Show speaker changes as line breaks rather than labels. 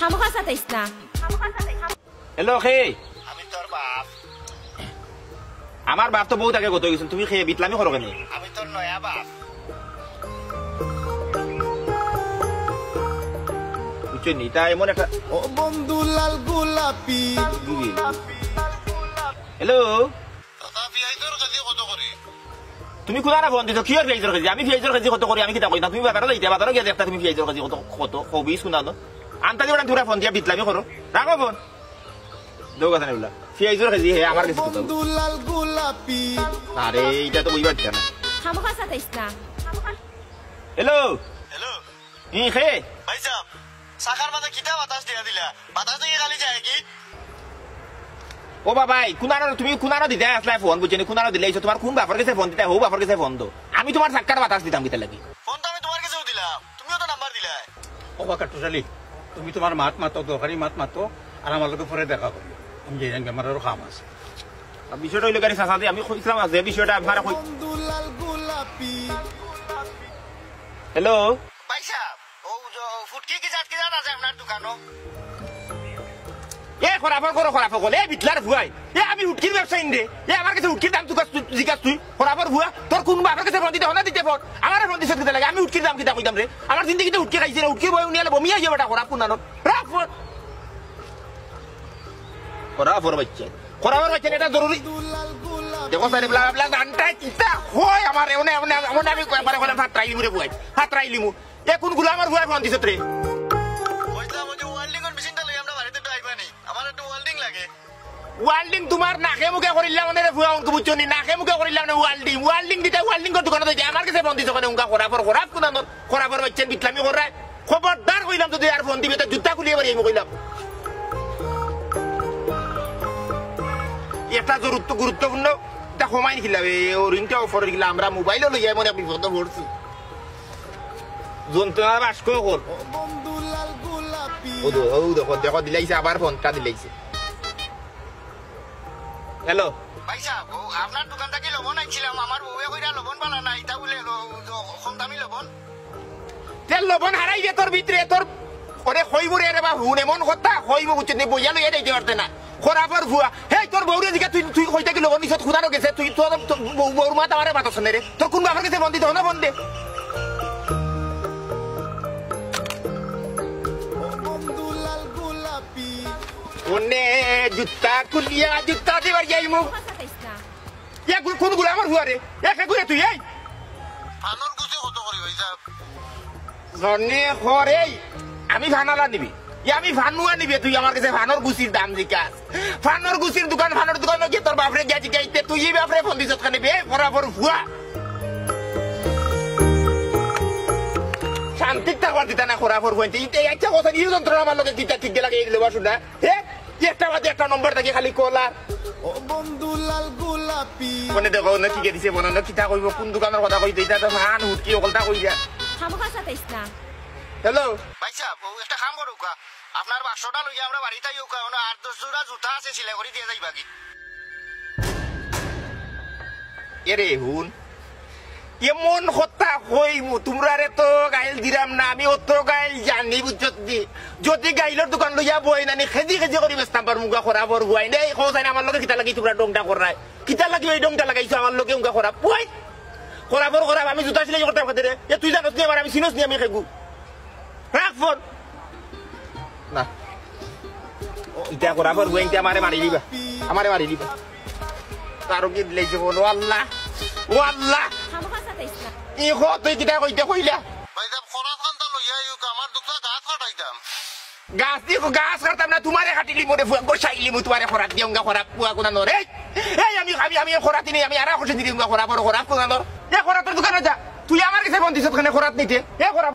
খামোখা সাতাইছ না।
হ্যালো খে
আমি তোর বাপ।
আমার বাপ তো বহুত আগে গত গেছেন, তুমি খেয়ে বিতলামি করো কেন?
আমি তোর নয়া বাপ।
বুঝছেন এটা এমন একটা
ও বন্ধু লাল গোলাপি।
হ্যালো
দাদা পিয়াইজর কেজি কত করে?
তুমি কোথা না ফোন দিছো কি আর ফিয়াইজর কেজি? আমি ফিয়াইজর কেজি কত করি আমি কিতা কই না, তুমি বাজারে যাইতে বাজারে গিয়ে দেখতা তুমি ফিয়াইজর কেজি কত কত কবি শুনা না আনতা দিওটা তোরা ফোন দিয়া বিতলামি করো, রাখো ফোন দেও কথা নেবলা ফিয়াইজর কেজি হে আমার কাছে কত?
বন্ধু লাল গোলাপি।
আরে এটা তো বুঝবার না।
খামোখা সাতাইছ না।
হ্যালো
হ্যালো
ই খে
ভাই সাহেব, সাকার মাঝে কিতা বাতাস দিয়া দিলা? বাতাস দিয়ে খালি যায় কি?
ও বাবাই কুনানো তুমি কুনানো দিতে আসলে ফোন বুঝছেন, কুনানো দিলেইছো তোমার কোন বাপর কাছে ফোন দিতে হো বাপর কাছে ফোন দো, আমি তোমার সাক্কার বাতাস দিতাম কিতা লাগি?
ফোন তো আমি তোমার কাছেও দিলাম, তুমিও তো নাম্বার দিলা।
ও বাকা টুটালি তুমি তোমার মাত মাতো দরকারি মাত মাতো আর আমার লোকে পরে দেখা করি আমি যে বেমারেরও কাম আছে।
বিষয়টা হইলে গাড়ি সাথে আমি কইছিলাম যে বিষয়টা আপনারা কই।
বন্ধু লাল গোলাপি।
হ্যালো
ভাই সাহেব, ও ফুটকি কি জাত আছে আপনার দোকানো?
এ খরাফর করো খরাফর করো এ বিটলার ভুয়াই এ আমি উটকির ব্যবসায়ী রে এ আমার কাছে উটকির দাম জিজ্ঞাস তুই খরাফর ভুয়া তোর কোন বাপের কাছে ফোন দিতে হনা দিতে ফোন আমার ফোন দিতে কিতা লাগে? আমি উটকির দাম কিতা কইতাম রে? আমার জিন্দেগিতে উটকি খাইছি রে, উটকি বই উনিয়ালে বমিয়া যাবে এটা খরাফ কুনানো রাখ ফোন খরাফর বাচ্চা খরাফর বাচ্চা এটা জরুরি
লাল গোলাপি।
দেখো সাইরে ব্লা ব্লা গানটা কিতা হয় আমার এমন এমন এমন আমি কয়বার করে ফাটরাই লিমু রে ভুয়াই ফাটরাই লিমু এ কোন গুলা আমার ভুয়াই ফোন দিছত রে?
কইতাম ওই যে ওয়েল্ডিং এর মেশিনটা লই আমরা বাড়িতে তো আইবা নি, আমার একটু ওয়েল্ডিং লাগে।
ওয়াল্ডিং তোমার নাকে মুখে করিলাম মানে ভুয়া অঙ্ক বুঝছো নি, নাকে মুখে করিলাম না ওয়াল্ডিং ওয়াল্ডিং দিতে ওয়াল্ডিং কর দোকানে যাই আমার কাছে ফোন দিছো কেন? উঙ্কা খরাফর খরাফ কুনানো খরাফর বাচ্চা বিটলামি করায় খবরদার কইলাম যদি আর ফোন দিবে তো জুতা খুলিয়ে বাড়ি আমি কইলাম। এটা গুরুত্বপূর্ণ এটা সময় খিলাম ও রিংটা অফার গেলাম আমরা মোবাইলও লই যাই মনে বিপদ পড়ছি যন্ত্রণা বাস্ক কর
ও বন্ধু লাল গোলাপি।
ও দেখো দেখো দিলাইছে আবার ফোনটা দিলাইছে। হ্যালো
ভাই সাহেব, ও আপনার দোকানটা কি লবণ আনছিলাম, আমার বউয়ে কইরা লবণ বানা নাই, তা বলে কম দামি লবণ।
তেল লবণ হারাই গে তোর ভিতরে তোর ওরে কইব রে বা হুন এমন কথা কইব বুঝছিস নি বইয়া লইয়া দিতে পারতে না খরাফর ভুয়া হে তোর বউরে দিকে তুই তুই কইতা কি লবণ নিছত খুদানো গেছে তুই তোর বউর মা তামারে বাতাস নে রে তোর কোন বাবার কাছে ফোন দিতে না ফোন দে
ও বন্ধু লাল গোলাপি।
ওনে জুতা কুলিয়া জুতা দিবার যাইমু
খামোখা সাতাইছ না।
এ কোন গুলা আমার ভুয়া রে এ কে কইয়া তুই এই
ফানুর গুছি কত করি ভাই সাহেব?
জনে খরে আমি ভানালা নিবি আমি ভানুয়া নিবি তুই আমার কাছে ভানোর গুছির দাম জিকাস ভানোর গুছির দোকান ভানোর দোকান গিয়ে তোর বাপরে গেছি গাইতে তুই এই বাপরে ফোন দিছত কানে বে বরাবর ভুয়া শান্তি থাকবার দিতা না খরাফর হইতে ইতে একটা কথা নিয়ে যন্ত্রণা আমার লগে দিতা ঠিক লাগে এই লেবা শুনা হে একটা বাদে একটা নম্বর থাকে খালি কলা
ও বন্ধু লাল গোলাপি।
মনে দেখো না কি দিছে মনে না কিতা কইব কোন দোকানের কথা কইতে এটা তো মান হুটকি ওকলটা কই যা
খামোখা সাতাইছ না।
হ্যালো
ভাই সাহেব, ও একটা কাম করুক, আপনার 500টা লইয়া আমরা বাড়িতে আইও, 8-10 জোড়া জুতা আছে সিলাই করে দিয়ে যাইবা কি?
এরে হুন এমন কথা কইমু তোমরা রে তো গাইল দিরাম না আমি অত গাইল জানি বুঝছত দি যদি গাইলর দোকান লইয়া বই নানি খেজি খেজি করি বেস্তাম পার মুগা খরাবর হুয়াই নেই খোঁজাই না আমার লগে কিতা লাগি তোমরা ডংটা করাই কিতা লাগি ওই ডংটা লাগাইছো আমার লগে উঙ্গা খরাব বই খরাবর খরাব আমি জুতা সিলাই করতে পারতে রে এ তুই জানোস নি আমার আমি সিনোস নি আমি খেগু রাখ ফোন না ইটা খরাবর হুয়াইতে আমারে মারি দিবা আমারে মারি দিবা তারও কি দিলাইছে বলো আল্লাহ ও আল্লাহ
খামোখা সাতাইছ না।
ই হো তুই কিটা কইতে কইলা
ভাই সাহেব, খরাত কান্তা লইয়া আইও, আমার দুটা গাছ কাটাইতাম।
গাছ দিয়ে গাছ কাটতাম না তোমারে কাটিলি মোরে গোসাইলি মু তোমারে খরাত দিয়ে উঙ্গা খরাপ পুয়া কোনা নরে এই আমি আমি খরাতি নেই আমি আর খুশি দিই উঙ্গা খরাপ খরাপ কোনা নর এ খরাতের দোকানে যা তুই আমার কাছে বন্দিছত খানে খরাত নিতে এ খরাপ